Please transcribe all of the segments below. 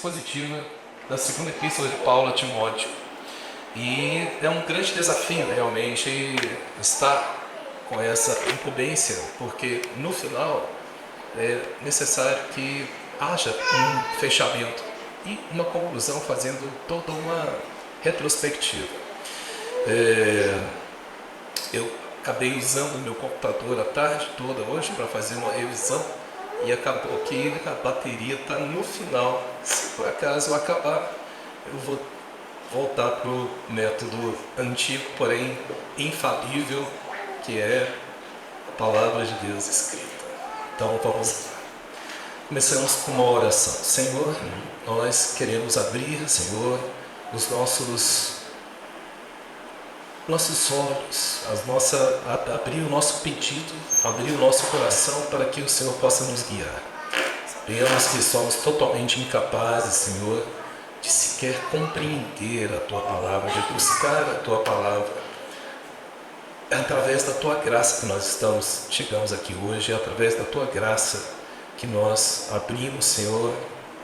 Positiva da segunda epístola de Paulo a Timóteo. E é um grande desafio realmente estar com essa incumbência, porque no final é necessário que haja um fechamento e uma conclusão, fazendo toda uma retrospectiva. Eu acabei usando o meu computador a tarde toda hoje para fazer uma revisão e acabou que a bateria está no final. Se por acaso eu acabar, eu vou voltar para o método antigo, porém infalível, que é a palavra de Deus escrita. Então vamos lá. Começamos com uma oração. Senhor, nós queremos abrir, Senhor, os nossos olhos, abrir o nosso pedido, abrir o nosso coração para que o Senhor possa nos guiar. Sabemos que somos totalmente incapazes, Senhor, de sequer compreender a Tua palavra, de buscar a Tua palavra. É através da Tua graça que nós chegamos aqui hoje, é através da Tua graça que nós abrimos, Senhor,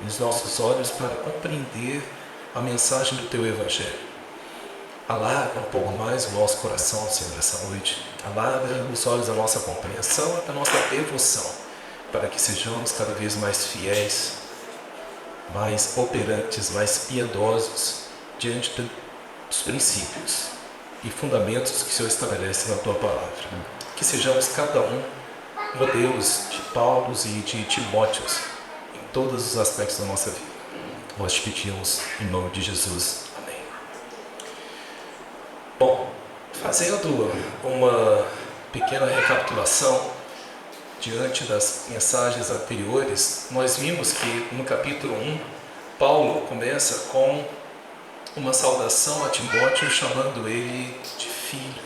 os nossos olhos para compreender a mensagem do Teu Evangelho. Alarga um pouco mais o nosso coração, Senhor, essa noite. Alarga os olhos da nossa compreensão e da nossa devoção, para que sejamos cada vez mais fiéis, mais operantes, mais piedosos diante dos princípios e fundamentos que o Senhor estabelece na Tua palavra. Que sejamos cada um modelos de Paulos e de Timóteos em todos os aspectos da nossa vida. Nós te pedimos em nome de Jesus. Bom, fazendo uma pequena recapitulação diante das mensagens anteriores, nós vimos que no capítulo 1, Paulo começa com uma saudação a Timóteo, chamando ele de filho.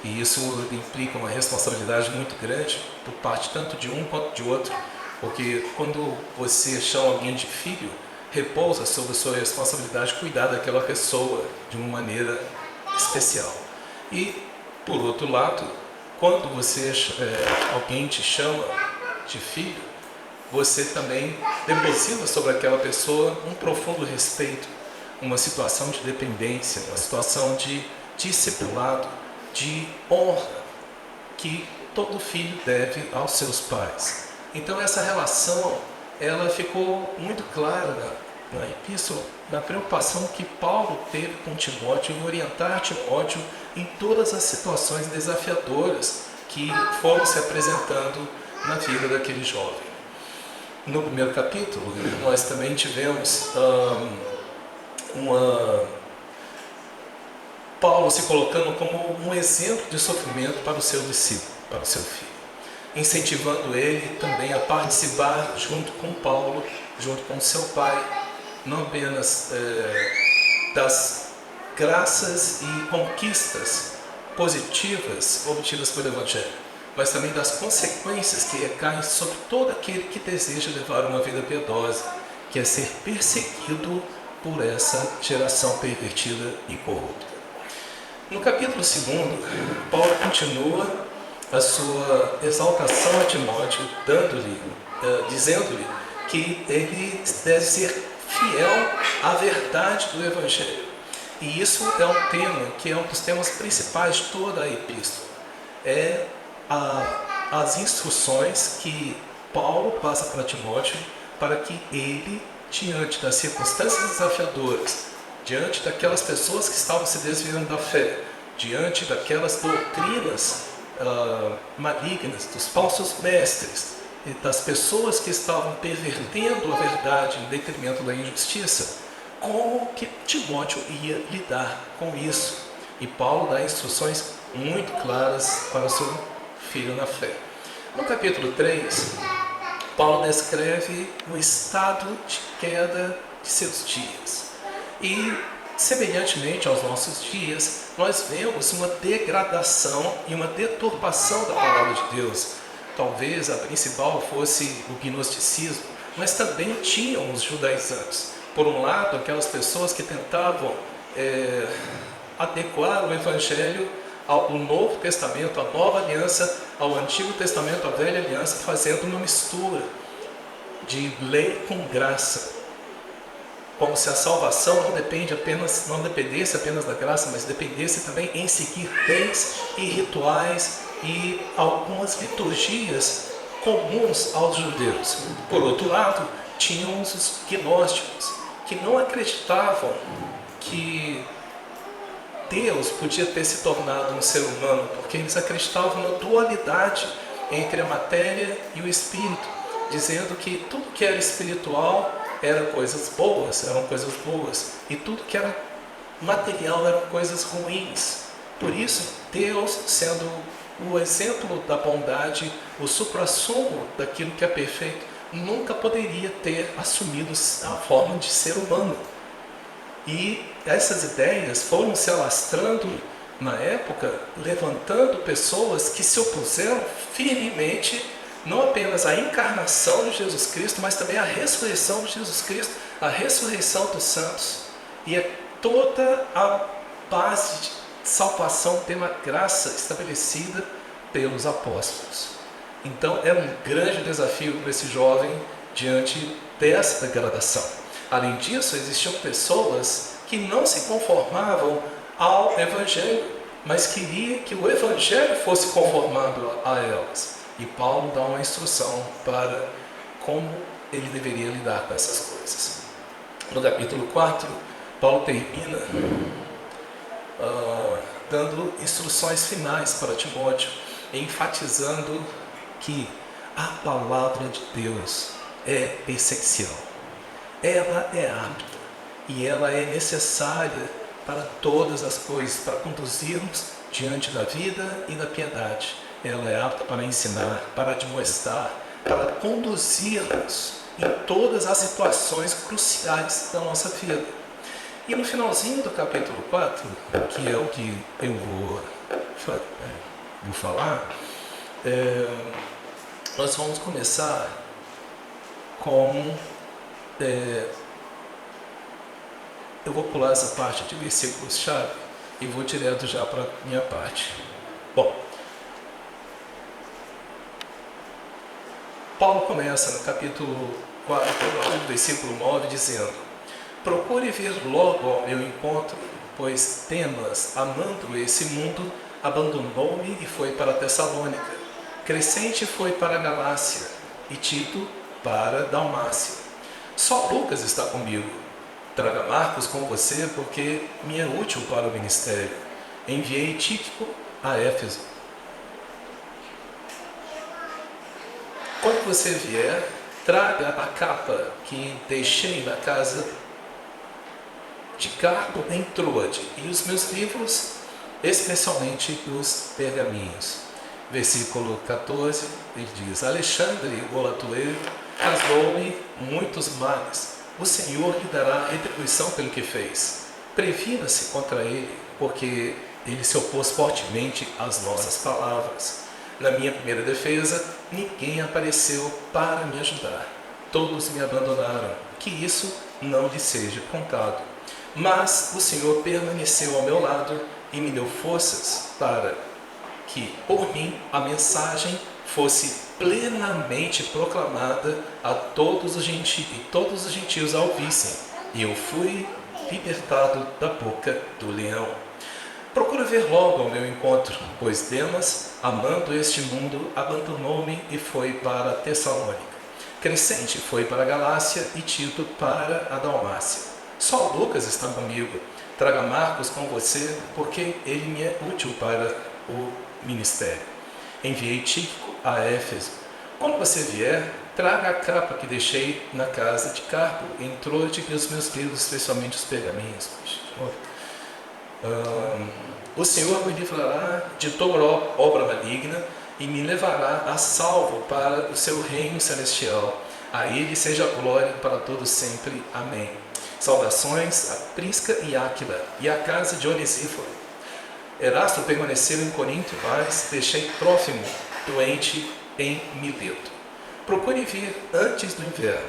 E isso implica uma responsabilidade muito grande por parte tanto de um quanto de outro, porque quando você chama alguém de filho, repousa sobre a sua responsabilidade cuidar daquela pessoa de uma maneira especial. E, por outro lado, quando alguém te chama de filho, você também deposita sobre aquela pessoa um profundo respeito, uma situação de dependência, uma situação de discipulado, de honra que todo filho deve aos seus pais. Então essa relação, ela ficou muito clara na epístola, na preocupação que Paulo teve com Timóteo em orientar Timóteo em todas as situações desafiadoras que foram se apresentando na vida daquele jovem. No primeiro capítulo, nós também tivemos Paulo se colocando como um exemplo de sofrimento para o seu discípulo, para o seu filho, incentivando ele também a participar junto com Paulo, junto com seu pai, não apenas das graças e conquistas positivas obtidas pelo Evangelho, mas também das consequências que recaem sobre todo aquele que deseja levar uma vida piedosa, que é ser perseguido por essa geração pervertida e corrupta. No capítulo 2, Paulo continua a sua exaltação a Timóteo, dizendo-lhe que ele deve ser fiel à verdade do Evangelho. E isso é um tema que é um dos temas principais de toda a epístola. É as instruções que Paulo passa para Timóteo para que ele, diante das circunstâncias desafiadoras, diante daquelas pessoas que estavam se desviando da fé, diante daquelas doutrinas malignas, dos falsos mestres, e das pessoas que estavam pervertendo a verdade em detrimento da injustiça, como que Timóteo ia lidar com isso? E Paulo dá instruções muito claras para o seu filho na fé. No capítulo 3, Paulo descreve o estado de queda de seus dias. E, semelhantemente aos nossos dias, nós vemos uma degradação e uma deturpação da palavra de Deus. Talvez a principal fosse o gnosticismo, mas também tinham os judaizantes. Por um lado, aquelas pessoas que tentavam adequar o Evangelho ao Novo Testamento, à Nova Aliança, ao Antigo Testamento, à Velha Aliança, fazendo uma mistura de lei com graça. como se a salvação não dependesse apenas da graça, mas dependesse também em seguir leis e rituais e algumas liturgias comuns aos judeus. Por outro lado, tínhamos os gnósticos, que não acreditavam que Deus podia ter se tornado um ser humano, porque eles acreditavam na dualidade entre a matéria e o espírito, dizendo que tudo que era espiritual eram coisas boas, e tudo que era material eram coisas ruins. Por isso, Deus, sendo o exemplo da bondade, o suprassumo daquilo que é perfeito, nunca poderia ter assumido a forma de ser humano. E essas ideias foram se alastrando na época, levantando pessoas que se opuseram firmemente não apenas à encarnação de Jesus Cristo, mas também à ressurreição de Jesus Cristo, à ressurreição dos santos. E é toda a base de salvação pela graça estabelecida pelos apóstolos. Então era um grande desafio para esse jovem diante dessa degradação. Além disso, existiam pessoas que não se conformavam ao Evangelho, mas queriam que o Evangelho fosse conformado a elas. E Paulo dá uma instrução para como ele deveria lidar com essas coisas. No capítulo 4, Paulo termina dando instruções finais para Timóteo, enfatizando que a palavra de Deus é essencial. Ela é apta e ela é necessária para todas as coisas, para conduzirmos diante da vida e da piedade. Ela é apta para ensinar, para admoestar, para conduzir-nos em todas as situações cruciais da nossa vida. E no finalzinho do capítulo 4, que é o que eu vou falar, nós vamos começar com... eu vou pular essa parte de versículos-chave e vou direto já para a minha parte. Bom, Paulo começa no capítulo 4, versículo 9, dizendo: procure vir logo ao meu encontro, pois Demas, amando esse mundo, abandonou-me e foi para Tessalônica. Crescente foi para a Galácia e Tito para a Dalmácia. Só Lucas está comigo. Traga Marcos com você, porque me é útil para o ministério. Enviei Tíquico a Éfeso. Quando você vier, traga a capa que deixei na casa de Carpo em Troade e os meus livros, especialmente os pergaminhos. Versículo 14, ele diz: Alexandre, o latueiro, casou-me muitos males. O Senhor lhe dará retribuição pelo que fez. Previna-se contra ele, porque ele se opôs fortemente às nossas palavras. Na minha primeira defesa, ninguém apareceu para me ajudar. Todos me abandonaram. Que isso não lhe seja contado. Mas o Senhor permaneceu ao meu lado e me deu forças para que, por mim, a mensagem fosse plenamente proclamada a todos os gentios, e todos os gentios a ouvissem. E eu fui libertado da boca do leão. Procura vir logo ao meu encontro, pois Demas, amando este mundo, abandonou-me e foi para Tessalônica. Crescente foi para a Galácia e Tito para a Dalmácia. Só Lucas está comigo. Traga Marcos com você, porque ele me é útil para o ministério. Enviei Tíquico a Éfeso. Quando você vier, traga a capa que deixei na casa de Carpo, em Troade, e os meus livros, especialmente os pergaminhos. O Senhor me livrará de toda obra maligna e me levará a salvo para o seu reino celestial. A ele seja a glória para todos sempre. Amém. Saudações a Prisca e Áquila e a casa de Onesíforo. Erasto permaneceu em Corinto, mas deixei Trófimo doente em Mileto. Procure vir antes do inverno.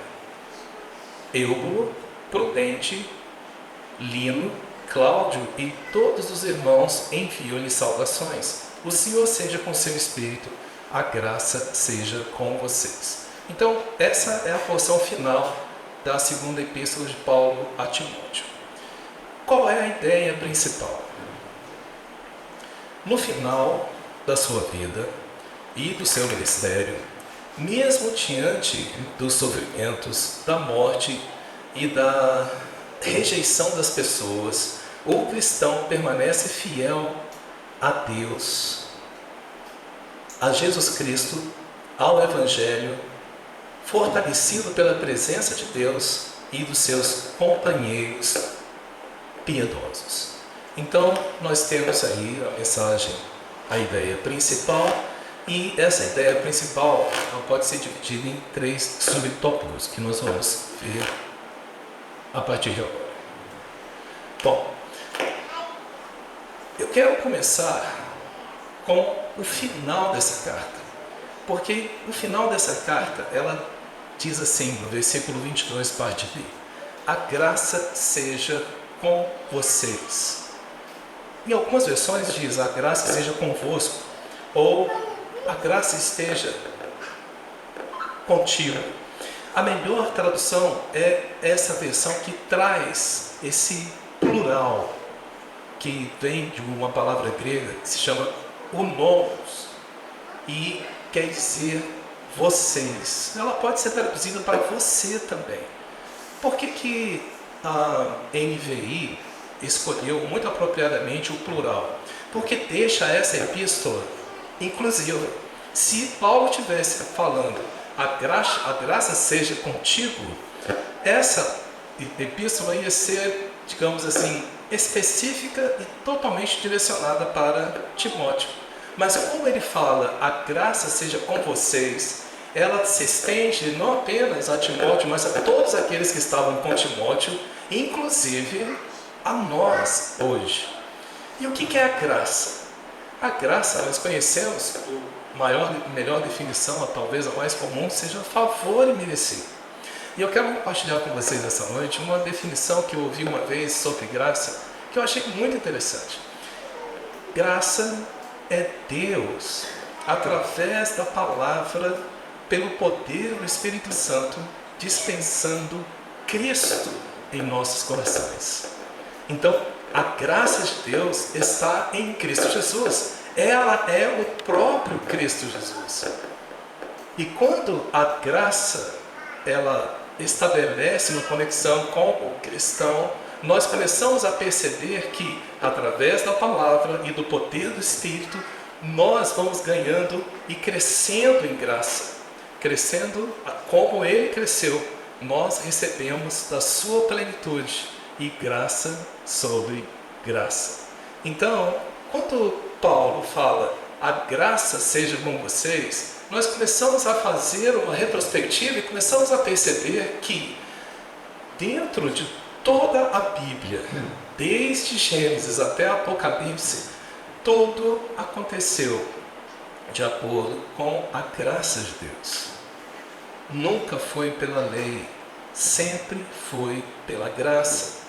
Eubulo, Prudente, Lino, Cláudio e todos os irmãos enviam-lhe saudações. O Senhor seja com seu espírito, a graça seja com vocês. Então, essa é a porção final da segunda epístola de Paulo a Timóteo. Qual é a ideia principal? No final da sua vida e do seu ministério, mesmo diante dos sofrimentos, da morte e da rejeição das pessoas, o cristão permanece fiel a Deus, a Jesus Cristo, ao Evangelho, fortalecido pela presença de Deus e dos seus companheiros piedosos. Então, nós temos aí a mensagem, a ideia principal, e essa ideia principal pode ser dividida em 3 subtópicos que nós vamos ver a partir de agora. Bom, eu quero começar com o final dessa carta, porque no final dessa carta ela diz assim, no versículo 22, parte B: a graça seja com vocês. Em algumas versões diz: a graça seja convosco, ou a graça esteja contigo. A melhor tradução é essa versão que traz esse plural, que vem de uma palavra grega que se chama unomos, e quer dizer vocês. Ela pode ser traduzida para você também. Por que a NVI escolheu muito apropriadamente o plural? Porque deixa essa epístola inclusiva. Se Paulo estivesse falando a graça seja contigo, essa epístola ia ser, digamos assim, específica e totalmente direcionada para Timóteo. Mas como ele fala a graça seja com vocês, ela se estende não apenas a Timóteo, mas a todos aqueles que estavam com Timóteo, inclusive a nós hoje. E o que é a graça? A graça, nós conhecemos, a melhor definição, talvez a mais comum, seja favor imerecido. E eu quero compartilhar com vocês essa noite uma definição que eu ouvi uma vez sobre graça, que eu achei muito interessante. Graça é Deus, através da palavra, pelo poder do Espírito Santo, dispensando Cristo em nossos corações. Então, a graça de Deus está em Cristo Jesus. Ela é o próprio Cristo Jesus. E quando a graça, ela estabelece uma conexão com o cristão, nós começamos a perceber que, através da palavra e do poder do Espírito, nós vamos ganhando e crescendo em graça. Crescendo como Ele cresceu, nós recebemos da sua plenitude e graça sobre graça. Então, quando Paulo fala a graça seja com vocês, nós começamos a fazer uma retrospectiva e começamos a perceber que dentro de toda a Bíblia, desde Gênesis até Apocalipse, tudo aconteceu de acordo com a graça de Deus. Nunca foi pela lei, sempre foi pela graça.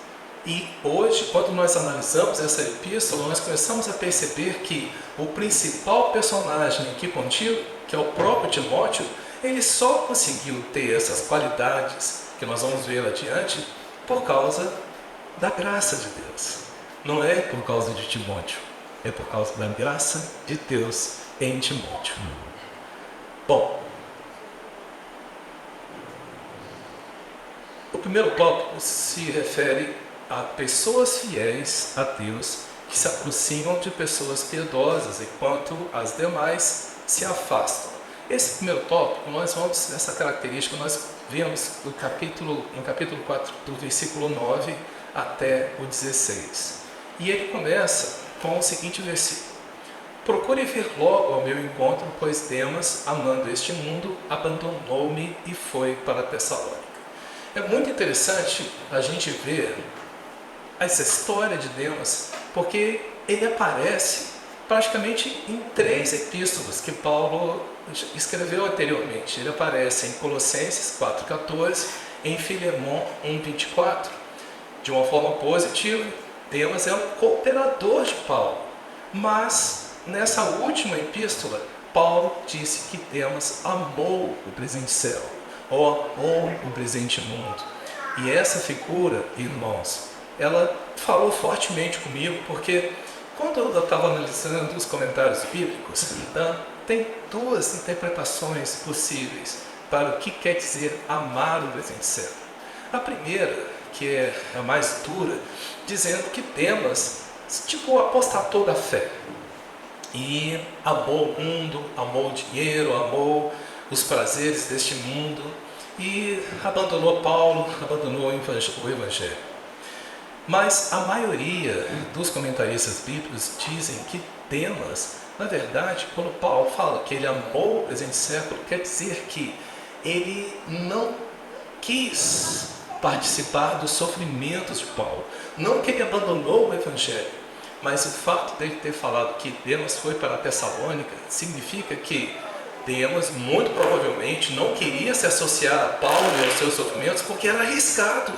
E hoje, quando nós analisamos essa epístola, nós começamos a perceber que o principal personagem aqui contigo, que é o próprio Timóteo, ele só conseguiu ter essas qualidades que nós vamos ver adiante por causa da graça de Deus. Não é por causa de Timóteo, é por causa da graça de Deus em Timóteo. Bom, o primeiro tópico se refere a pessoas fiéis a Deus que se aproximam de pessoas piedosas, enquanto as demais se afastam. Esse primeiro tópico, nós vamos, essa característica, nós vemos no capítulo 4, do versículo 9 até o 16. E ele começa com o seguinte versículo: procure vir logo ao meu encontro, pois Demas, amando este mundo, abandonou-me e foi para Tessalônica. É muito interessante a gente ver essa história de Demas, porque ele aparece praticamente em 3 epístolas que Paulo escreveu anteriormente. Ele aparece em Colossenses 4,14, em Filemon 1,24. De uma forma positiva, Demas é um cooperador de Paulo. Mas, nessa última epístola, Paulo disse que Demas amou o presente céu, ou amou o presente mundo. E essa figura, irmãos, ela falou fortemente comigo, porque quando eu estava analisando os comentários bíblicos, tem duas interpretações possíveis para o que quer dizer amar o presente século. A primeira, que é a mais dura, dizendo que Demas apostatou da fé e amou o mundo, amou o dinheiro, amou os prazeres deste mundo e abandonou Paulo, abandonou o Evangelho. Mas a maioria dos comentaristas bíblicos dizem que Demas, na verdade, quando Paulo fala que ele amou o presente século, quer dizer que ele não quis participar dos sofrimentos de Paulo. Não que ele abandonou o Evangelho, mas o fato dele ter falado que Demas foi para a Tessalônica significa que Demas, muito provavelmente, não queria se associar a Paulo e aos seus sofrimentos porque era arriscado.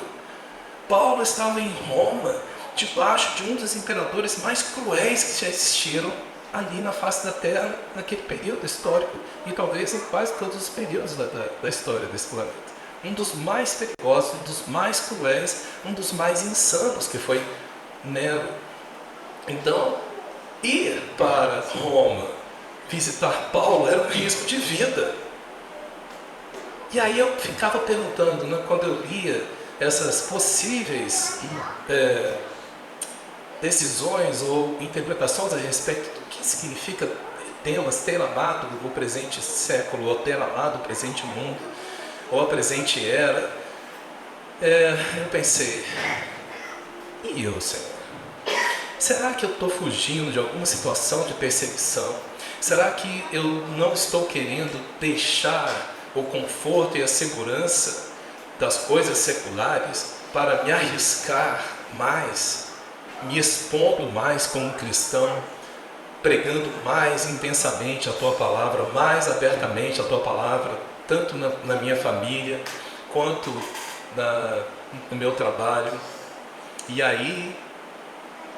Paulo estava em Roma, debaixo de um dos imperadores mais cruéis que já existiram ali na face da terra, naquele período histórico, e talvez em quase todos os períodos da história desse planeta. Um dos mais perigosos, um dos mais cruéis, um dos mais insanos, que foi Nero. Então, ir para Roma, visitar Paulo, era um risco de vida. E aí eu ficava perguntando, né, quando eu lia essas possíveis decisões ou interpretações a respeito do que significa Demas ter amado o presente século, ou ter amado o presente mundo, ou a presente era, eu pensei, e eu, Senhor? Será que eu estou fugindo de alguma situação de perseguição? Será que eu não estou querendo deixar o conforto e a segurança das coisas seculares para me arriscar mais, me expondo mais como cristão, pregando mais intensamente a Tua Palavra, mais abertamente a Tua Palavra, tanto na minha família, quanto no meu trabalho? E aí,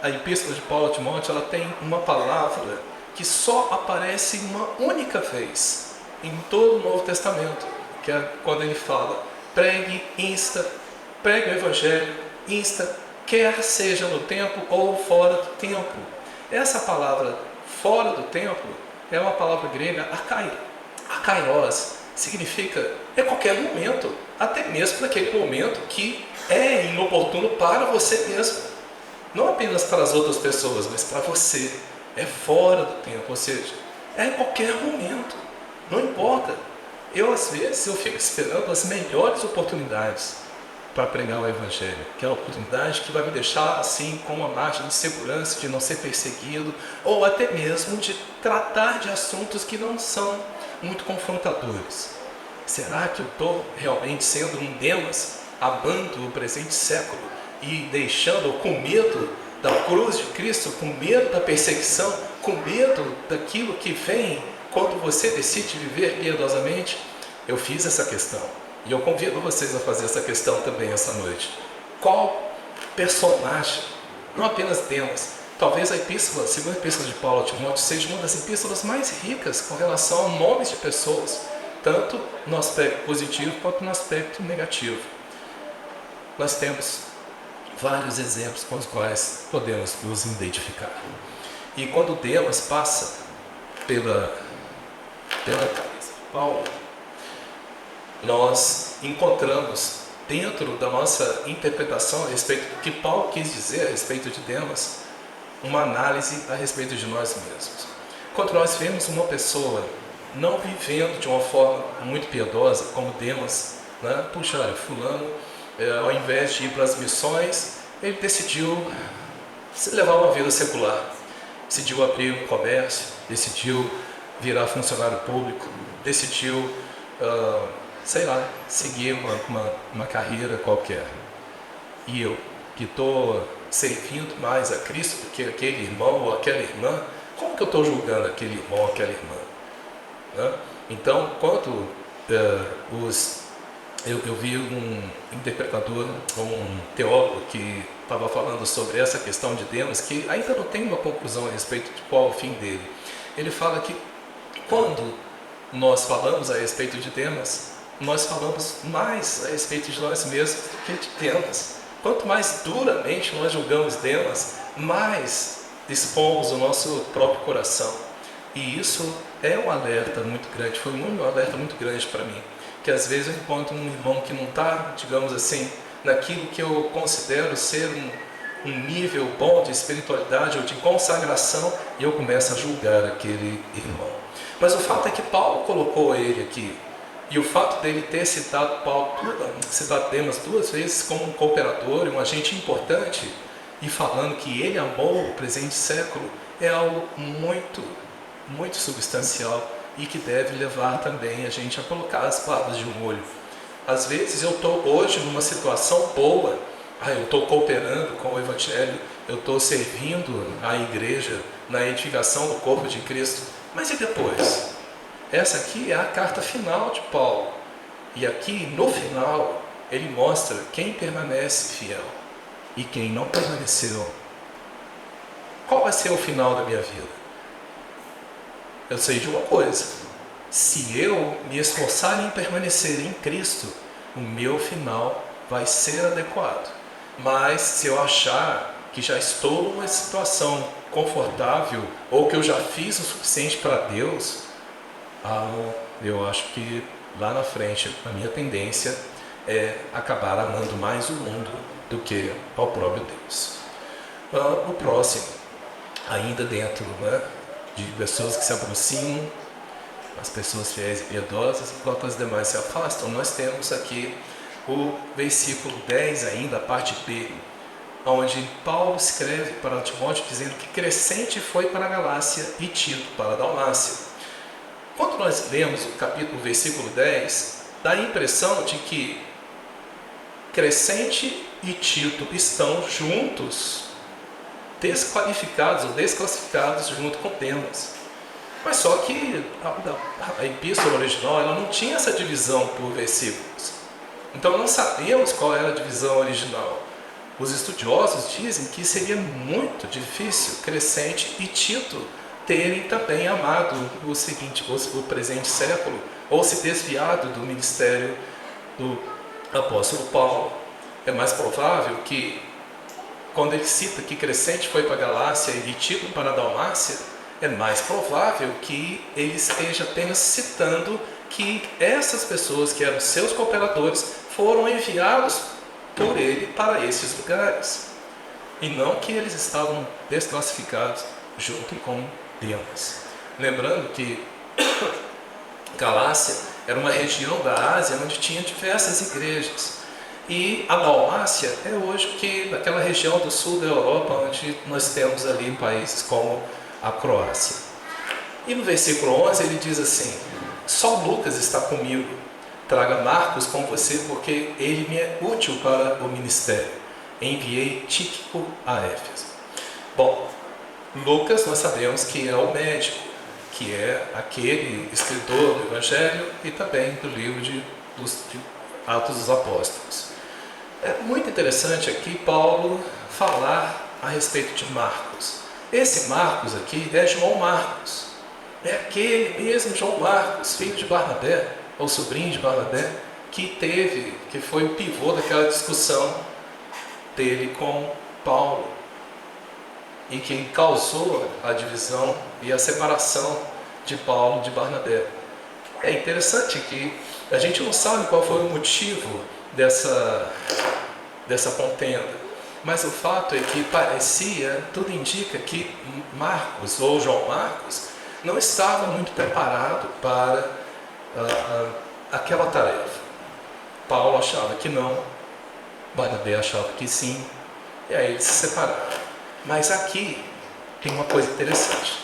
a Epístola de Paulo a Timóteo, ela tem uma palavra que só aparece uma única vez em todo o Novo Testamento, que é quando ele fala: pregue o Evangelho, quer seja no tempo ou fora do tempo. Essa palavra fora do tempo é uma palavra grega akairos, significa qualquer momento, até mesmo naquele momento que é inoportuno para você mesmo. Não apenas para as outras pessoas, mas para você. É fora do tempo, ou seja, é em qualquer momento. Não importa. Às vezes, eu fico esperando as melhores oportunidades para pregar o Evangelho, que é a oportunidade que vai me deixar assim com uma margem de segurança, de não ser perseguido, ou até mesmo de tratar de assuntos que não são muito confrontadores. Será que eu estou realmente sendo um Demas, amando o presente século e deixando, com medo da cruz de Cristo, com medo da perseguição, com medo daquilo que vem quando você decide viver piedosamente? Eu fiz essa questão e eu convido vocês a fazer essa questão também essa noite. Qual personagem, não apenas Demas, talvez a segunda epístola de Paulo a Timóteo seja uma das epístolas mais ricas com relação a nomes de pessoas, tanto no aspecto positivo quanto no aspecto negativo. Nós temos vários exemplos com os quais podemos nos identificar. E quando Demas passa pela cabeça de Paulo, nós encontramos dentro da nossa interpretação a respeito do que Paulo quis dizer a respeito de Demas, uma análise a respeito de nós mesmos. Quando nós vemos uma pessoa não vivendo de uma forma muito piedosa, como Demas, né? Puxa, olha, fulano, ao invés de ir para as missões, ele decidiu levar uma vida secular, decidiu abrir um comércio, decidiu virar funcionário público, decidiu, seguir uma carreira qualquer. E eu, que estou servindo mais a Cristo do que aquele irmão ou aquela irmã, como que eu estou julgando aquele irmão ou aquela irmã? Né? Então, quando eu vi um interpretador, um teólogo que estava falando sobre essa questão de Demas, que ainda não tem uma conclusão a respeito de qual é o fim dele. Ele fala que quando nós falamos a respeito de Demas, nós falamos mais a respeito de nós mesmos do que de Demas. Quanto mais duramente nós julgamos Demas, mais expomos o nosso próprio coração. E isso é um alerta muito grande, foi um alerta muito grande para mim. Que às vezes eu encontro um irmão que não está, digamos assim, naquilo que eu considero ser um nível bom de espiritualidade ou de consagração, e eu começo a julgar aquele irmão. Mas o fato é que Paulo colocou ele aqui, e o fato dele ter citado Demas 2 vezes como um cooperador e um agente importante, e falando que ele amou o presente século, é algo muito, muito substancial e que deve levar também a gente a colocar as palavras de molho. Às vezes eu estou hoje numa situação boa, eu estou cooperando com o Evangelho, eu estou servindo a igreja na edificação do corpo de Cristo, mas e depois? Essa aqui é a carta final de Paulo, e aqui no final ele mostra quem permanece fiel e quem não permaneceu. Qual vai ser o final da minha vida? Eu sei de uma coisa: se eu me esforçar em permanecer em Cristo, o meu final vai ser adequado. Mas se eu achar que já estou numa situação confortável, ou que eu já fiz o suficiente para Deus, eu acho que lá na frente a minha tendência é acabar amando mais o mundo do que ao próprio Deus. O próximo, ainda dentro, de pessoas que se aproximam, as pessoas fiéis e piedosas, enquanto as demais se afastam, nós temos aqui o versículo 10 ainda, a parte B, onde Paulo escreve para Timóteo dizendo que Crescente foi para a Galácia e Tito para a Dalmácia. Quando nós lemos o versículo 10, dá a impressão de que Crescente e Tito estão juntos, desqualificados ou desclassificados junto com Demas. Mas só que a epístola original ela não tinha essa divisão por versículos. Então não sabemos qual era a divisão original. Os estudiosos dizem que seria muito difícil Crescente e Tito terem também amado o presente século, ou se desviado do ministério do apóstolo Paulo. É mais provável que, quando ele cita que Crescente foi para a Galácia e Tito para a Dalmácia, é mais provável que ele esteja apenas citando que essas pessoas que eram seus cooperadores foram enviados por ele para esses lugares, e não que eles estavam desclassificados junto com Demas. Lembrando que Galácia era uma região da Ásia onde tinha diversas igrejas, e a Dalmácia é hoje que naquela região do sul da Europa, onde nós temos ali países como a Croácia. E no versículo 11 ele diz assim: só Lucas está comigo, traga Marcos com você, porque ele me é útil para o ministério. Enviei Tíquico a Éfeso. Bom, Lucas nós sabemos que é o médico, que é aquele escritor do Evangelho e também do livro de Atos dos Apóstolos. É muito interessante aqui Paulo falar a respeito de Marcos. Esse Marcos aqui é João Marcos. É aquele mesmo João Marcos, filho de Barnabé, ou sobrinho de Barnabé, que foi o pivô daquela discussão dele com Paulo, e que causou a divisão e a separação de Paulo de Barnabé. É interessante que a gente não sabe qual foi o motivo dessa contenda, mas o fato é que tudo indica que Marcos, ou João Marcos, não estava muito preparado para aquela tarefa. Paulo achava que não, Barnabé achava que sim, e aí eles se separaram. Mas aqui tem uma coisa interessante.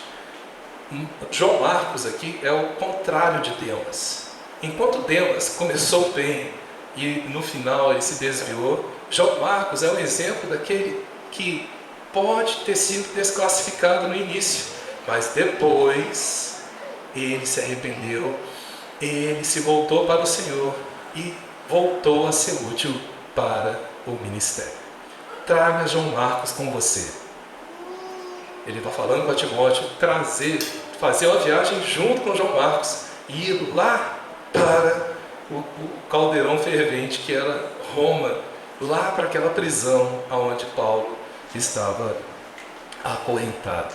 João Marcos aqui é o contrário de Demas. Enquanto Demas começou bem e no final ele se desviou, João Marcos é o exemplo daquele que pode ter sido desclassificado no início, mas depois ele se arrependeu, ele se voltou para o Senhor e voltou a ser útil para o ministério. Traga João Marcos com você. Ele está falando para Timóteo fazer uma viagem junto com João Marcos e ir lá para o caldeirão fervente que era Roma, lá para aquela prisão onde Paulo estava acorrentado.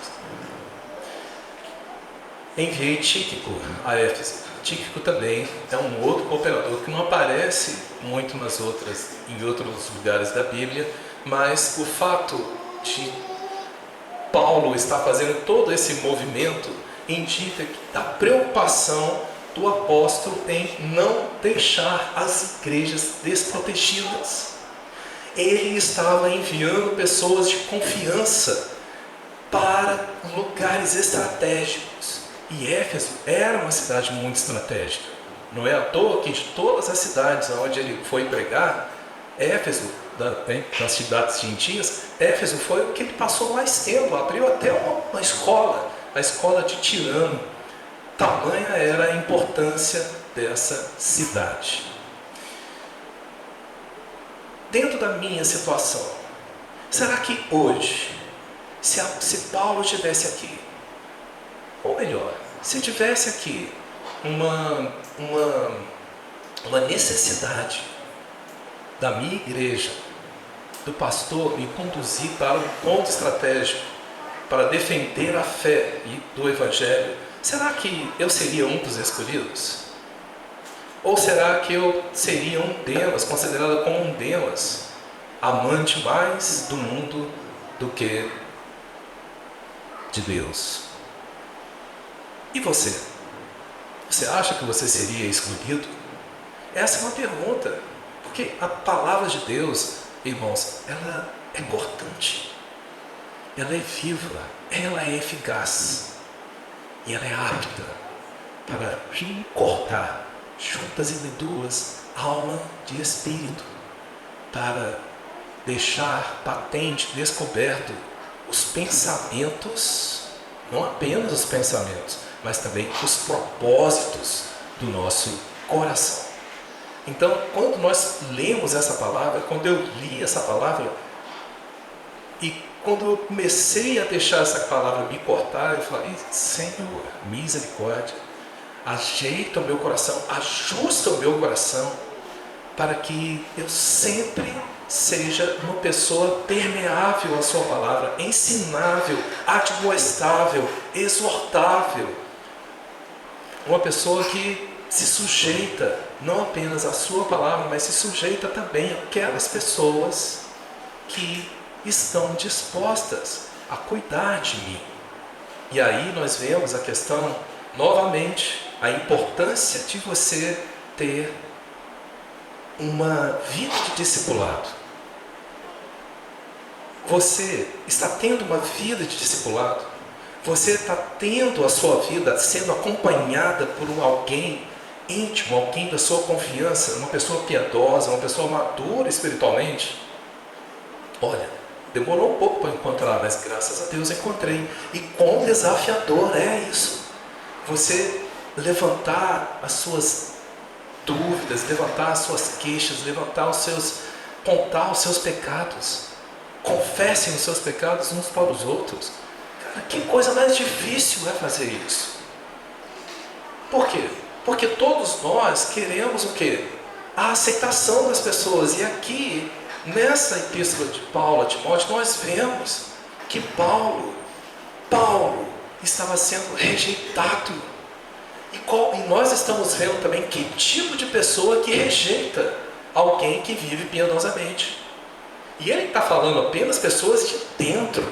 Enviei Tíquico a Éfeso. Tíquico também é um outro cooperador que não aparece muito em outros lugares da Bíblia, mas o fato de Paulo estar fazendo todo esse movimento indica a preocupação do apóstolo em não deixar as igrejas desprotegidas. Ele estava enviando pessoas de confiança para lugares estratégicos. E Éfeso era uma cidade muito estratégica. Não é à toa que de todas as cidades onde ele foi pregar, Éfeso, das cidades gentias, Éfeso foi o que ele passou mais tempo, abriu até uma escola, a escola de Tirano. Tamanha era a importância dessa cidade. Dentro da minha situação, será que hoje, se Paulo estivesse aqui, ou melhor, se tivesse aqui uma necessidade da minha igreja, do pastor me conduzir para um ponto estratégico, para defender a fé do Evangelho, será que eu seria um dos escolhidos? Ou será que eu seria um Demas, considerado como um Demas, amante mais do mundo do que de Deus? E você? Você acha que você seria escolhido? Essa é uma pergunta, porque a palavra de Deus, irmãos, ela é cortante, ela é viva, ela é eficaz e ela é apta para cortar juntas e meduas, alma de espírito, para deixar patente, descoberto os pensamentos, não apenas os pensamentos, mas também os propósitos do nosso coração. Então, quando nós lemos essa palavra, quando eu li essa palavra, e quando eu comecei a deixar essa palavra me cortar, eu falei: Senhor, misericórdia, ajeita o meu coração, ajusta o meu coração, para que eu sempre seja uma pessoa permeável à sua palavra, ensinável, admoestável, exortável, uma pessoa que se sujeita não apenas à sua palavra, mas se sujeita também àquelas pessoas que estão dispostas a cuidar de mim. E aí nós vemos a questão, novamente, a importância de você ter uma vida de discipulado. Você está tendo uma vida de discipulado? Você está tendo a sua vida sendo acompanhada por alguém íntimo, alguém da sua confiança, uma pessoa piedosa, uma pessoa madura espiritualmente? Olha, demorou um pouco para encontrar, mas graças a Deus encontrei. E quão desafiador é isso! Você levantar as suas dúvidas, levantar as suas queixas, contar os seus pecados. Confessem os seus pecados uns para os outros. Cara, que coisa mais difícil é fazer isso. Por quê? Porque todos nós queremos o quê? A aceitação das pessoas. E aqui, nessa epístola de Paulo a Timóteo, nós vemos que Paulo estava sendo rejeitado. E nós estamos vendo também que tipo de pessoa que rejeita alguém que vive piedosamente. E ele está falando apenas pessoas de dentro.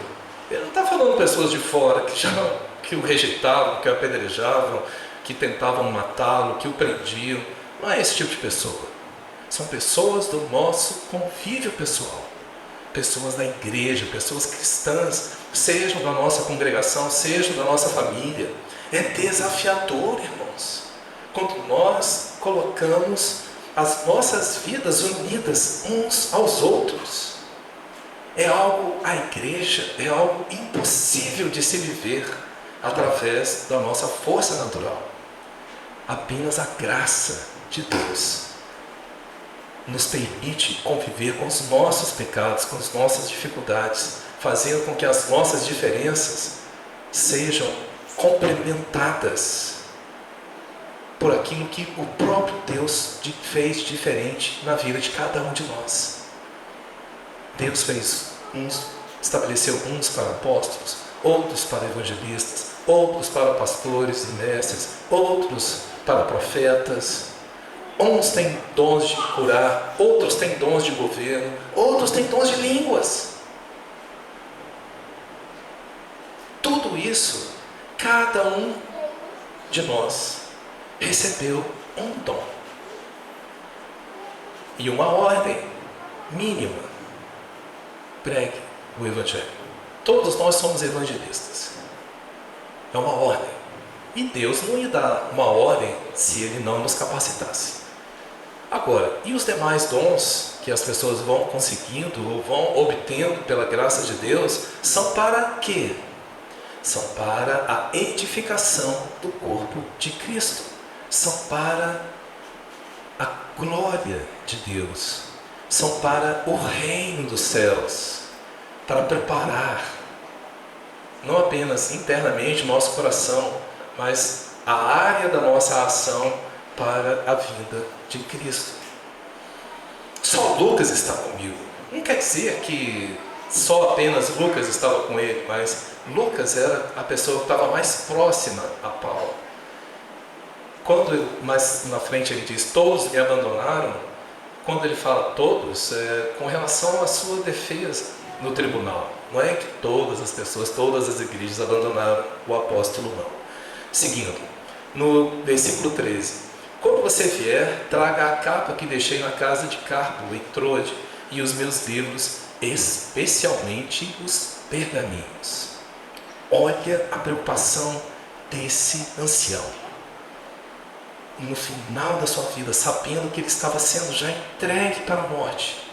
Ele não está falando pessoas de fora que o rejeitavam, que o apedrejavam, que tentavam matá-lo, que o prendiam. Não é esse tipo de pessoa. São pessoas do nosso convívio pessoal. Pessoas da igreja, pessoas cristãs, sejam da nossa congregação, sejam da nossa família. É desafiador, irmãos, quando nós colocamos as nossas vidas unidas uns aos outros. A igreja é algo impossível de se viver através da nossa força natural. Apenas a graça de Deus nos permite conviver com os nossos pecados, com as nossas dificuldades, fazendo com que as nossas diferenças sejam complementadas por aquilo que o próprio Deus fez diferente na vida de cada um de nós. Deus estabeleceu uns para apóstolos, outros para evangelistas, outros para pastores e mestres, outros para profetas. Uns têm dons de curar, outros têm dons de governo, outros têm dons de línguas. Tudo isso, cada um de nós recebeu um dom e uma ordem mínima: pregue o Evangelho. Todos nós somos evangelistas. É uma ordem. E Deus não ia dar uma ordem se Ele não nos capacitasse. Agora, e os demais dons que as pessoas vão conseguindo ou vão obtendo pela graça de Deus, são para quê? São para a edificação do corpo de Cristo. São para a glória de Deus. São para o reino dos céus. Para preparar, não apenas internamente nosso coração, mas a área da nossa ação para a vinda de Cristo. Só Lucas está comigo. Não quer dizer que só apenas Lucas estava com ele, mas Lucas era a pessoa que estava mais próxima a Paulo. Quando mais na frente ele diz, todos me abandonaram, quando ele fala todos, é com relação à sua defesa no tribunal. Não é que todas as pessoas, todas as igrejas abandonaram o apóstolo, não. Seguindo, no versículo 13. Quando você vier, traga a capa que deixei na casa de Carpo em Troade e os meus livros, especialmente os pergaminhos. Olha a preocupação desse ancião. No final da sua vida, sabendo que ele estava sendo já entregue para a morte.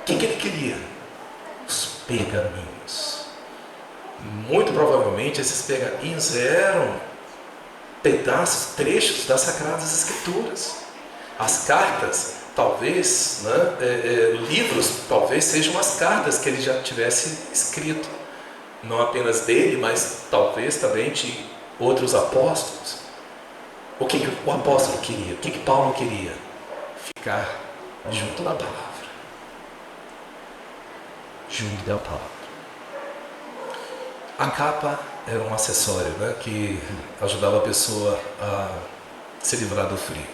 O que ele queria? Os pergaminhos. Muito provavelmente esses pergaminhos eram pedaços, trechos das Sagradas Escrituras. As cartas, talvez, livros, talvez sejam as cartas que ele já tivesse escrito. Não apenas dele, mas talvez também de outros apóstolos. O que o apóstolo queria? O que Paulo queria? Ficar junto da palavra. Junto da palavra. A capa era um acessório, que ajudava a pessoa a se livrar do frio.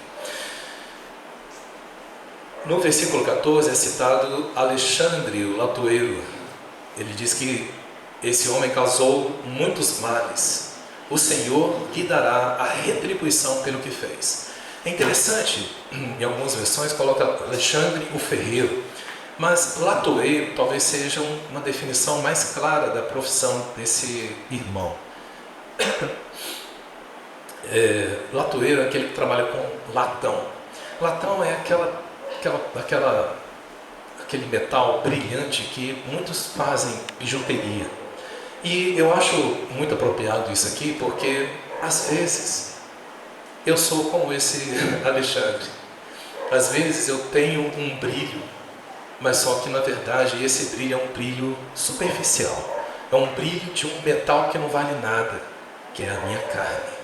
No versículo 14 é citado Alexandre, o latoeiro. Ele diz que esse homem causou muitos males. O Senhor lhe dará a retribuição pelo que fez. É interessante, em algumas versões coloca Alexandre o ferreiro, mas latoeiro talvez seja uma definição mais clara da profissão desse irmão. Latoeiro é aquele que trabalha com latão. Latão é aquele metal brilhante que muitos fazem bijuteria. E eu acho muito apropriado isso aqui, porque às vezes eu sou como esse Alexandre. Às vezes eu tenho um brilho, mas só que na verdade esse brilho é um brilho superficial. É um brilho de um metal que não vale nada, que é a minha carne.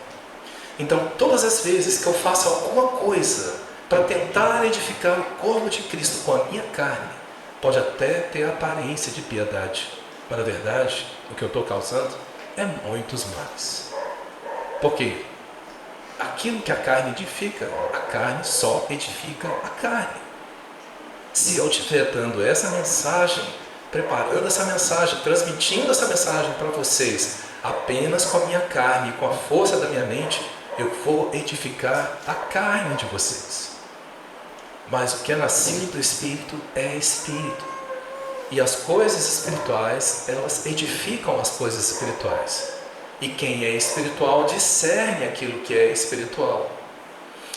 Então todas as vezes que eu faço alguma coisa para tentar edificar o corpo de Cristo com a minha carne, pode até ter aparência de piedade, mas na verdade o que eu estou causando é muitos males. Por quê? Aquilo que a carne edifica, a carne só edifica a carne. Se eu estiver dando essa mensagem, preparando essa mensagem, transmitindo essa mensagem para vocês, apenas com a minha carne e com a força da minha mente, eu vou edificar a carne de vocês. Mas o que é nascido do Espírito é Espírito. E as coisas espirituais, elas edificam as coisas espirituais. E quem é espiritual discerne aquilo que é espiritual.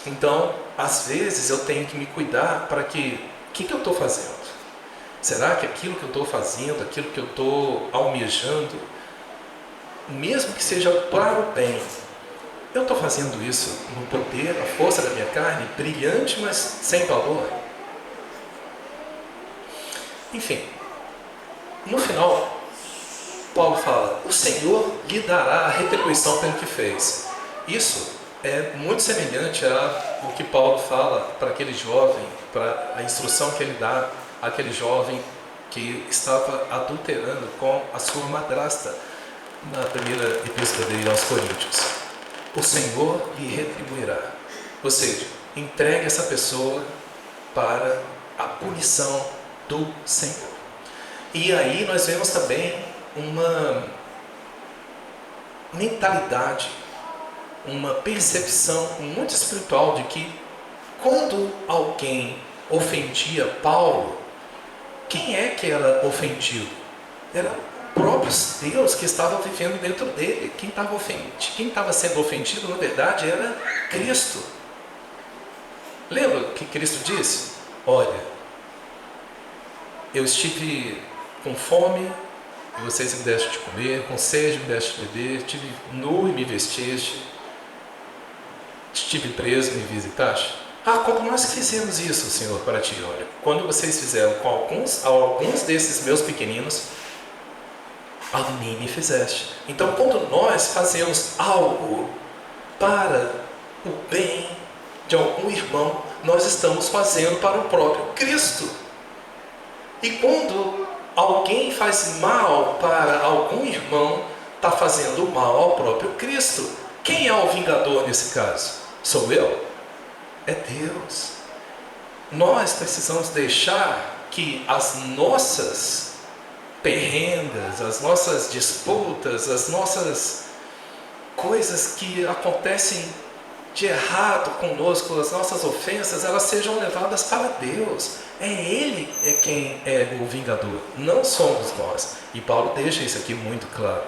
Então, às vezes eu tenho que me cuidar para que... O que eu estou fazendo? Será que aquilo que eu estou fazendo, aquilo que eu estou almejando, mesmo que seja para o bem, eu estou fazendo isso no poder, a força da minha carne, brilhante, mas sem valor? Enfim, no final, Paulo fala, o Senhor lhe dará a retribuição pelo que fez. Isso é muito semelhante ao que Paulo fala para aquele jovem, para a instrução que ele dá àquele jovem que estava adulterando com a sua madrasta, na primeira epístola dele aos Coríntios. O Senhor lhe retribuirá. Ou seja, entregue essa pessoa para a punição do Senhor. E aí nós vemos também uma mentalidade, uma percepção muito espiritual de que quando alguém ofendia Paulo, quem é que era ofendido? Era o próprio Deus que estava vivendo dentro dele. Quem estava sendo ofendido, na verdade, era Cristo. Lembra o que Cristo disse? Olha, eu estive com fome e vocês me deste de comer, com sede me deste de beber, estive nu e me vestiste, estive preso e me visitaste. Como nós fizemos isso, Senhor, para ti? Olha, quando vocês fizeram com alguns desses meus pequeninos, a mim me fizeste. Então, quando nós fazemos algo para o bem de algum irmão, nós estamos fazendo para o próprio Cristo. E quando alguém faz mal para algum irmão, está fazendo mal ao próprio Cristo. Quem é o vingador nesse caso? Sou eu? É Deus. Nós precisamos deixar que as nossas perrengas, as nossas disputas, as nossas coisas que acontecem de errado conosco, as nossas ofensas, elas sejam levadas para Deus. Ele é quem é o vingador, não somos nós. E Paulo deixa isso aqui muito claro.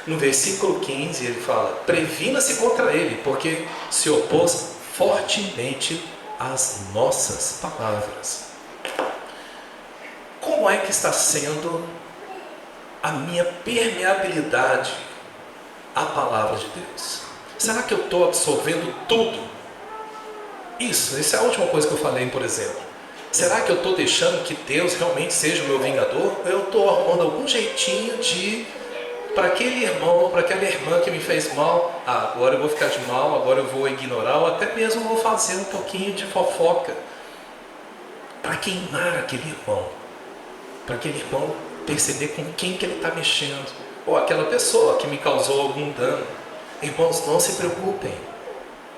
No versículo 15 ele fala: previna-se contra ele, porque se opôs fortemente às nossas palavras. Como é que está sendo a minha permeabilidade à palavra de Deus? Será que eu estou absorvendo tudo? Essa é a última coisa que eu falei, por exemplo. Será que eu estou deixando que Deus realmente seja o meu vingador? Ou eu estou arrumando algum jeitinho para aquele irmão, para aquela irmã que me fez mal, agora eu vou ficar de mal, agora eu vou ignorar, ou até mesmo vou fazer um pouquinho de fofoca, para queimar aquele irmão, para aquele irmão perceber com quem que ele está mexendo, ou aquela pessoa que me causou algum dano. Irmãos, não se preocupem,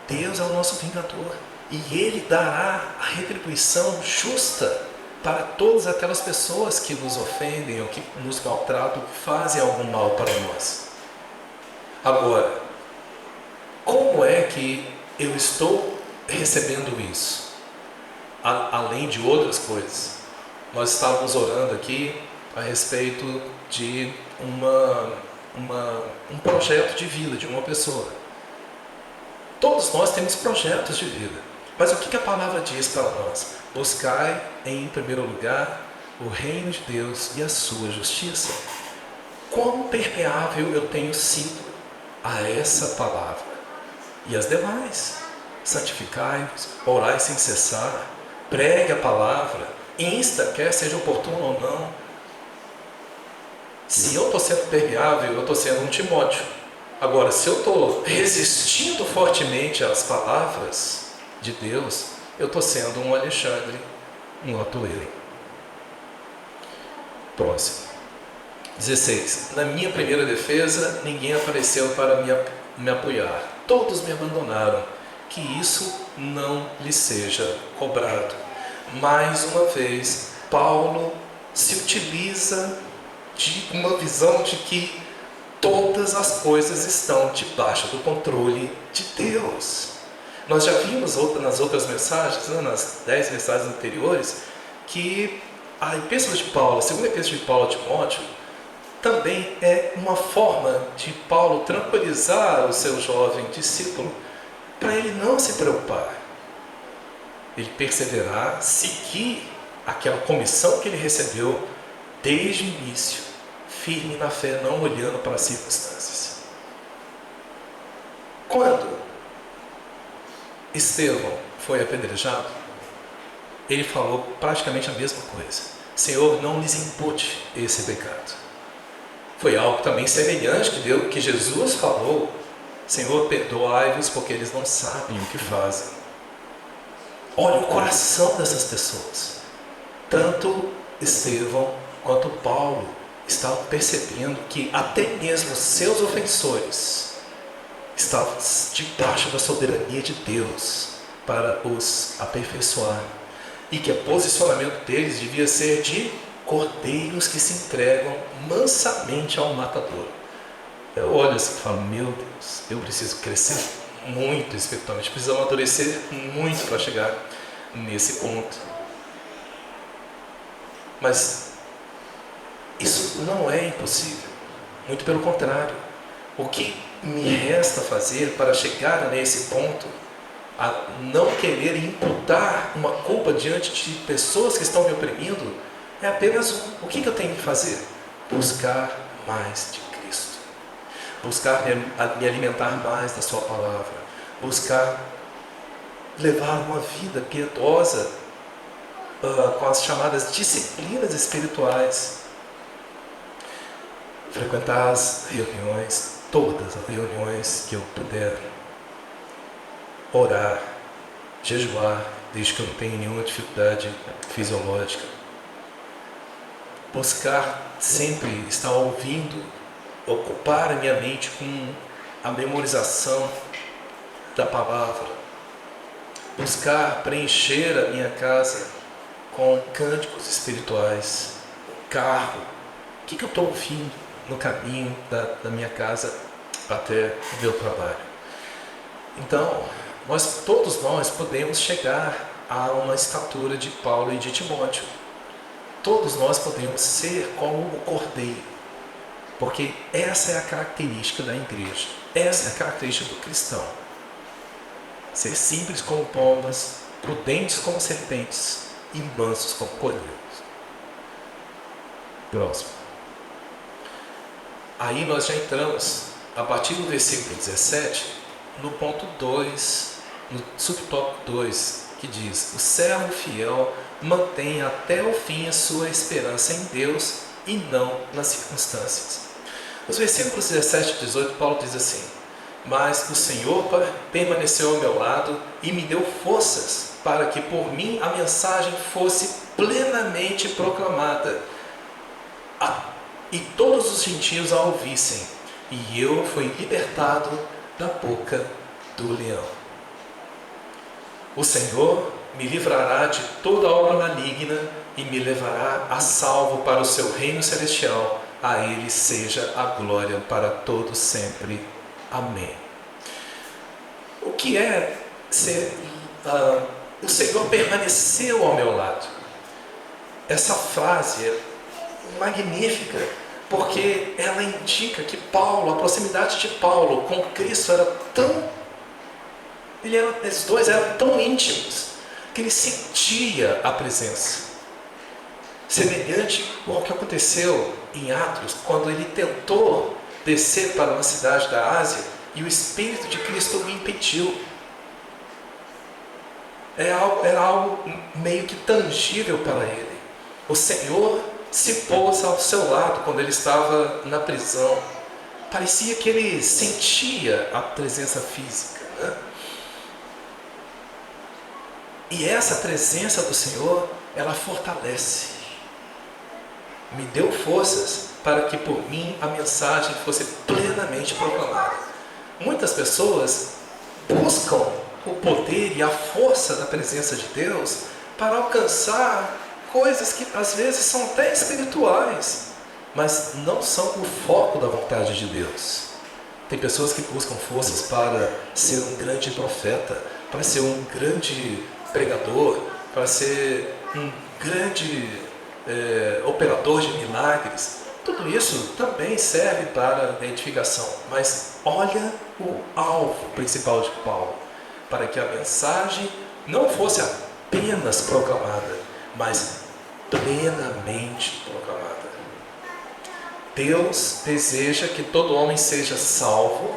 Deus é o nosso vingador, e Ele dará a retribuição justa para todas aquelas pessoas que nos ofendem, ou que nos maltratam, que fazem algum mal para nós. Agora, como é que eu estou recebendo isso? Além de outras coisas, nós estávamos orando aqui a respeito de um projeto de vida de uma pessoa. Todos nós temos projetos de vida, mas o que a palavra diz para nós? Buscai em primeiro lugar o reino de Deus e a sua justiça. Quão permeável eu tenho sido a essa palavra? E as demais: santificai-vos, orai sem cessar, pregue a palavra, insta, quer seja oportuno ou não. Se eu estou sendo permeável, eu estou sendo um Timóteo. Agora, se eu estou resistindo fortemente às palavras de Deus, eu estou sendo um Alexandre, um Atuele. Próximo. 16. Na minha primeira defesa, ninguém apareceu para me apoiar. Todos me abandonaram. Que isso não lhe seja cobrado. Mais uma vez, Paulo se utiliza de uma visão de que todas as coisas estão debaixo do controle de Deus. Nós já vimos nas outras mensagens, nas 10 mensagens anteriores, que a epístola de Paulo, a segunda epístola de Paulo a Timóteo, também é uma forma de Paulo tranquilizar o seu jovem discípulo, para ele não se preocupar. Ele perseverar, seguir aquela comissão que ele recebeu desde o início, firme na fé, não olhando para as circunstâncias. Quando Estevão foi apedrejado, ele falou praticamente a mesma coisa: Senhor, não lhes impute esse pecado. Foi algo também semelhante que Jesus falou: Senhor, perdoai-vos porque eles não sabem o que fazem. Olha o coração dessas pessoas. Tanto Estevão quanto Paulo estavam percebendo que até mesmo seus ofensores estavam debaixo da soberania de Deus para os aperfeiçoar. E que o posicionamento deles devia ser de cordeiros que se entregam mansamente ao matador. Eu olho assim e falo, meu Deus, eu preciso crescer muito espiritualmente, preciso amadurecer muito para chegar nesse ponto. Mas isso não é impossível, muito pelo contrário. O que me resta fazer para chegar nesse ponto, a não querer imputar uma culpa diante de pessoas que estão me oprimindo, é apenas um. O que eu tenho que fazer? Buscar mais de Cristo. Buscar me alimentar mais da sua palavra. Buscar levar uma vida piedosa com as chamadas disciplinas espirituais. Frequentar as reuniões, todas as reuniões que eu puder. Orar, jejuar, desde que eu não tenha nenhuma dificuldade fisiológica. Buscar sempre estar ouvindo, ocupar a minha mente com a memorização da palavra. Buscar preencher a minha casa com cânticos espirituais, carro. O que eu estou ouvindo no caminho da minha casa até o meu trabalho? Então, todos nós podemos chegar a uma estatura de Paulo e de Timóteo. Todos nós podemos ser como o cordeiro, porque essa é a característica da igreja, essa é a característica do cristão. Ser simples como pombas, prudentes como serpentes e mansos como cordeiros. Próximo. Aí nós já entramos, a partir do versículo 17, no ponto 2, no subtópico 2, que diz: o servo fiel mantém até o fim a sua esperança em Deus e não nas circunstâncias. Nos versículos 17 e 18, Paulo diz assim: mas o Senhor permaneceu ao meu lado e me deu forças para que por mim a mensagem fosse plenamente proclamada e todos os gentios a ouvissem, e eu fui libertado da boca do leão. O Senhor me livrará de toda obra maligna e me levará a salvo para o seu reino celestial. A Ele seja a glória para todos sempre. Amém. O que é ser... o Senhor permaneceu ao meu lado. Essa frase é magnífica, porque ela indica que Paulo, a proximidade de Paulo com Cristo era tão... esses dois eram tão íntimos, que ele sentia a presença. Semelhante ao que aconteceu em Atos, quando ele tentou descer para uma cidade da Ásia e o Espírito de Cristo o impediu. Era algo meio que tangível para ele. O Senhor se pôs ao seu lado quando ele estava na prisão. Parecia que ele sentia a presença física, né? E essa presença do Senhor, ela fortalece. Me deu forças para que por mim a mensagem fosse plenamente proclamada. Muitas pessoas buscam o poder e a força da presença de Deus para alcançar coisas que às vezes são até espirituais, mas não são o foco da vontade de Deus. Tem pessoas que buscam forças para ser um grande profeta, para ser um grande pregador, para ser um grande operador de milagres. Tudo isso também serve para a edificação, mas olha o alvo principal de Paulo, para que a mensagem não fosse apenas proclamada, mas plenamente proclamada. Deus deseja que todo homem seja salvo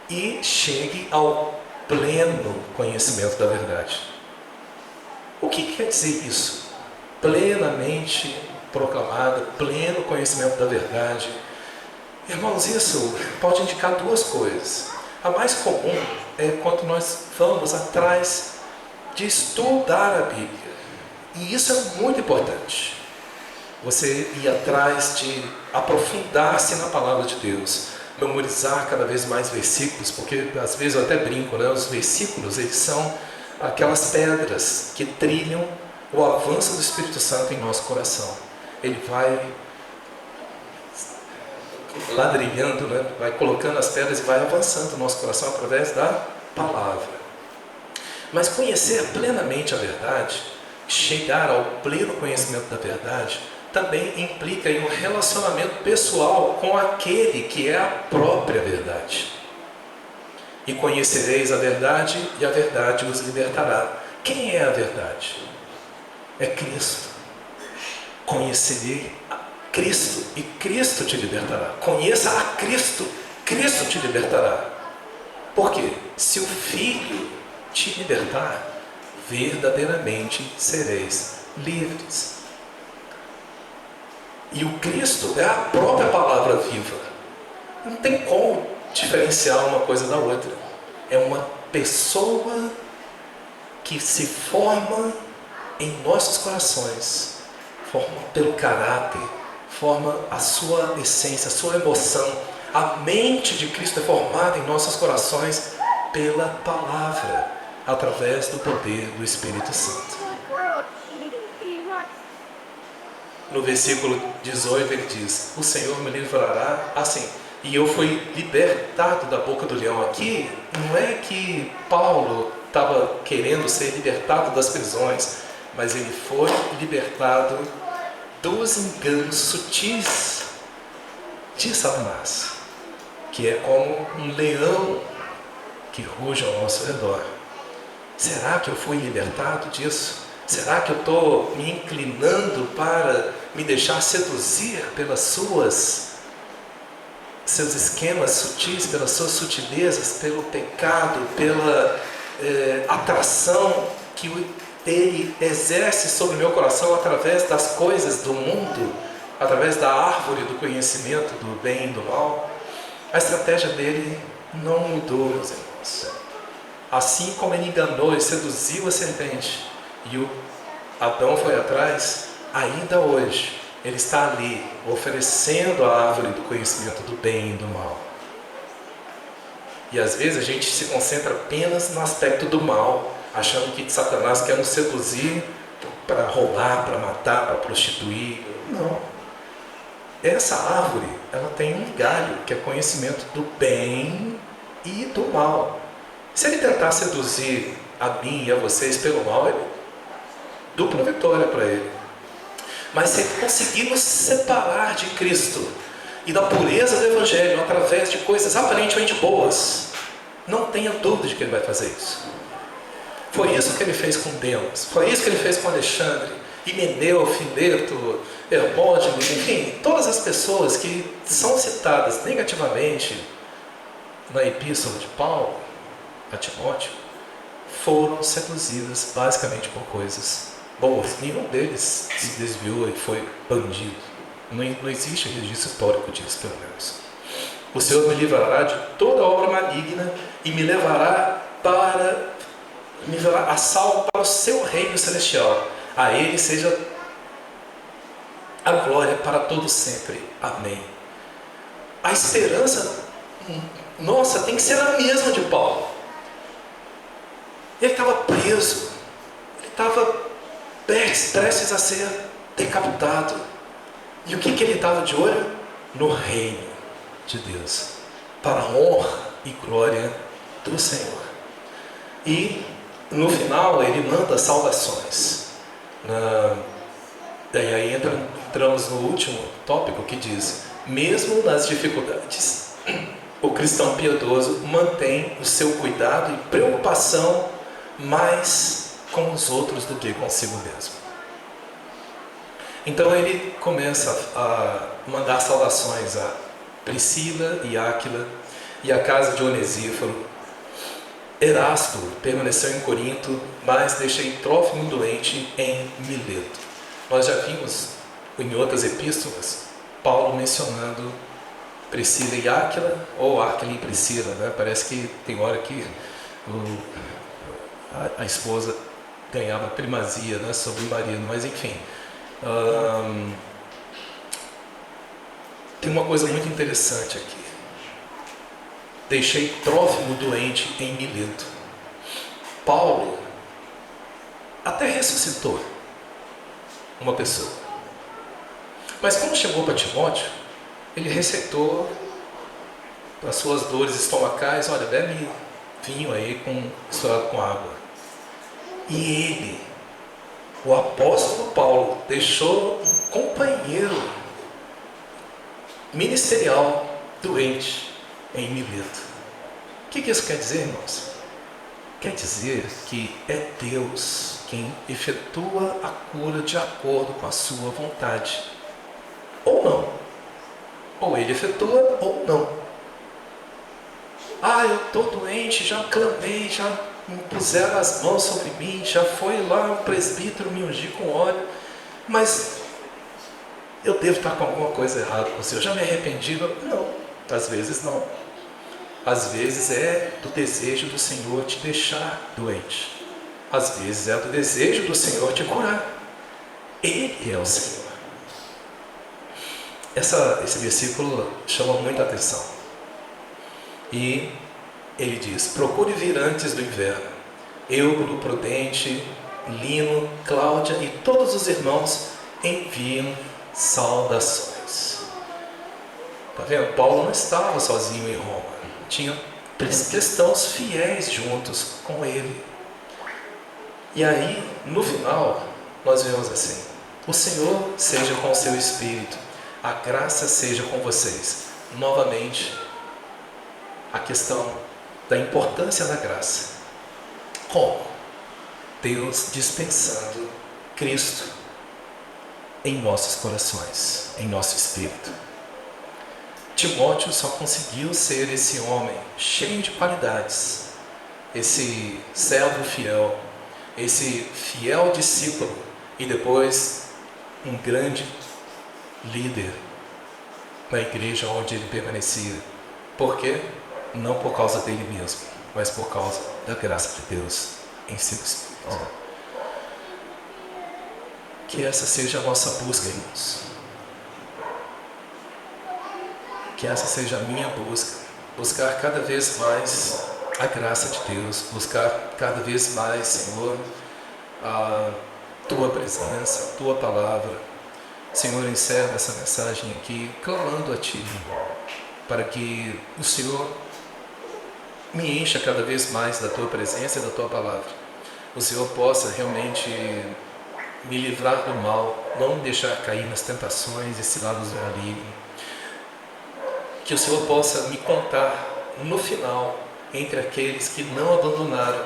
e chegue ao pleno conhecimento da verdade. O que quer dizer isso? Plenamente proclamada, pleno conhecimento da verdade. Irmãos, isso pode indicar duas coisas. A mais comum é quando nós vamos atrás de estudar a Bíblia. E isso é muito importante. Você ir atrás de aprofundar-se na palavra de Deus, memorizar cada vez mais versículos, porque às vezes eu até brinco, né? Os versículos, eles são aquelas pedras que trilham o avanço do Espírito Santo em nosso coração. Ele vai ladrilhando, né? Vai colocando as pedras e vai avançando o nosso coração através da palavra. Mas conhecer plenamente a verdade, chegar ao pleno conhecimento da verdade, também implica em um relacionamento pessoal com aquele que é a própria verdade. E conhecereis a verdade, e a verdade os libertará. Quem é a verdade? É Cristo. Conhecerei a Cristo, e Cristo te libertará. Conheça a Cristo, Cristo te libertará. Por quê? Se o Filho te libertar, verdadeiramente sereis livres. E o Cristo é a própria palavra viva. Não tem como diferenciar uma coisa da outra. É uma pessoa que se forma em nossos corações, forma pelo caráter, forma a sua essência, a sua emoção. A mente de Cristo é formada em nossos corações pela palavra, através do poder do Espírito Santo. No versículo 18 ele diz: o Senhor me livrará assim. E eu fui libertado da boca do leão. Aqui não é que Paulo estava querendo ser libertado das prisões, mas ele foi libertado dos enganos sutis de Satanás, que é como um leão que ruge ao nosso redor. Será que eu fui libertado disso? Será que eu estou me inclinando para me deixar seduzir pelas seus esquemas sutis, pelas suas sutilezas, pelo pecado, pela atração que ele exerce sobre o meu coração através das coisas do mundo, através da árvore do conhecimento do bem e do mal? A estratégia dele não mudou, meus irmãos. Assim como ele enganou e seduziu a serpente, e o Adão foi atrás, ainda hoje ele está ali oferecendo a árvore do conhecimento do bem e do mal. E às vezes a gente se concentra apenas no aspecto do mal, achando que Satanás quer nos seduzir para roubar, para matar, para prostituir. Não. Essa árvore, ela tem um galho que é conhecimento do bem e do mal. Se ele tentar seduzir a mim e a vocês pelo mal, ele dupla vitória para ele. Mas se ele conseguir nos separar de Cristo e da pureza do Evangelho através de coisas aparentemente boas, não tenha dúvida de que ele vai fazer isso. Foi isso que ele fez com Demas, foi isso que ele fez com Alexandre, Himeneu, Fileto, Hermógenes, enfim, todas as pessoas que são citadas negativamente na epístola de Paulo a Timóteo, foram seduzidas basicamente por coisas boas. Nenhum deles se desviou e foi bandido. Não existe registro histórico disso, pelo menos. O Senhor me livrará de toda obra maligna e me levará a salvo para o seu reino celestial. A Ele seja a glória para todos sempre. Amém. A esperança nossa tem que ser a mesma de Paulo. Ele estava preso, ele estava prestes a ser decapitado. E o que ele estava de olho? No reino de Deus, para a honra e glória do Senhor. E no final ele manda saudações. E aí entramos no último tópico que diz: mesmo nas dificuldades, o cristão piedoso mantém o seu cuidado e preocupação mais com os outros do que consigo mesmo. Então ele começa a mandar saudações a Priscila e Áquila e a casa de Onesíforo. Erasto permaneceu em Corinto, mas deixei Trófimo doente em Mileto. Nós já vimos em outras epístolas Paulo mencionando Priscila e Áquila, ou Áquila e Priscila, né? Parece que tem hora que a esposa ganhava primazia, né, sobre o marido, mas enfim. Tem uma coisa muito interessante aqui. Deixei Trófimo doente em Mileto. Paulo até ressuscitou uma pessoa. Mas quando chegou para Timóteo, ele receitou para suas dores estomacais: olha, bebe vinho aí misturado com água. E ele, o apóstolo Paulo, deixou um companheiro ministerial doente em Mileto. O que isso quer dizer, irmãos? Quer dizer que é Deus quem efetua a cura de acordo com a sua vontade. Ou não. Ou ele efetua ou não. Eu estou doente, já clamei, já me puseram as mãos sobre mim, já foi lá o presbítero me ungir com óleo, mas eu devo estar com alguma coisa errada com o Senhor. Já me arrependi? Não, às vezes não. Às vezes é do desejo do Senhor te deixar doente. Às vezes é do desejo do Senhor te curar. Ele é o Senhor. Esse versículo chama muita atenção. E ele diz: procure vir antes do inverno. Eubulo, Prudente, Lino, Cláudia e todos os irmãos enviam saudações. Está vendo? Paulo não estava sozinho em Roma. Tinha cristãos fiéis juntos com ele. E aí, no final, nós vemos assim: o Senhor seja com o seu espírito, a graça seja com vocês. Novamente, a questão da importância da graça. Como? Deus dispensando Cristo em nossos corações, em nosso espírito. Timóteo só conseguiu ser esse homem cheio de qualidades, esse servo fiel, esse fiel discípulo e depois um grande líder na igreja onde ele permanecia. Por quê? Não por causa dele mesmo, mas por causa da graça de Deus em seu Espírito. Que essa seja a nossa busca, irmãos. Que essa seja a minha busca. Buscar cada vez mais a graça de Deus. Buscar cada vez mais, Senhor, a Tua presença, a Tua palavra. Senhor, encerra essa mensagem aqui clamando a Ti, para que o Senhor me encha cada vez mais da Tua presença e da Tua palavra. O Senhor possa realmente me livrar do mal, não me deixar cair nas tentações e ciladas do maligno. Que o Senhor possa me contar no final entre aqueles que não abandonaram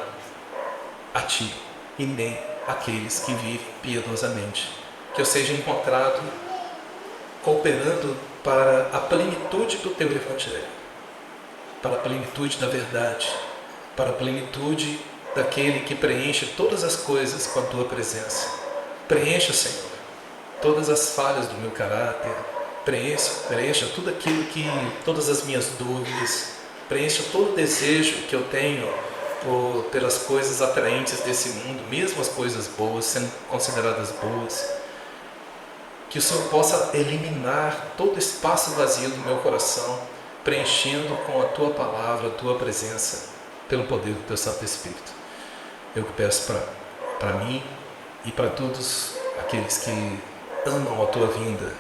a Ti e nem aqueles que vivem piedosamente. Que eu seja encontrado cooperando para a plenitude do Teu Evangelho, para a plenitude da verdade, para a plenitude daquele que preenche todas as coisas com a Tua presença. Preencha, Senhor, todas as falhas do meu caráter, preencha tudo aquilo todas as minhas dúvidas, preencha todo o desejo que eu tenho pelas coisas atraentes desse mundo, mesmo as coisas boas, sendo consideradas boas. Que o Senhor possa eliminar todo espaço vazio do meu coração, preenchendo com a Tua palavra, a Tua presença, pelo poder do Teu Santo Espírito. Eu que peço para mim e para todos aqueles que amam a Tua vinda,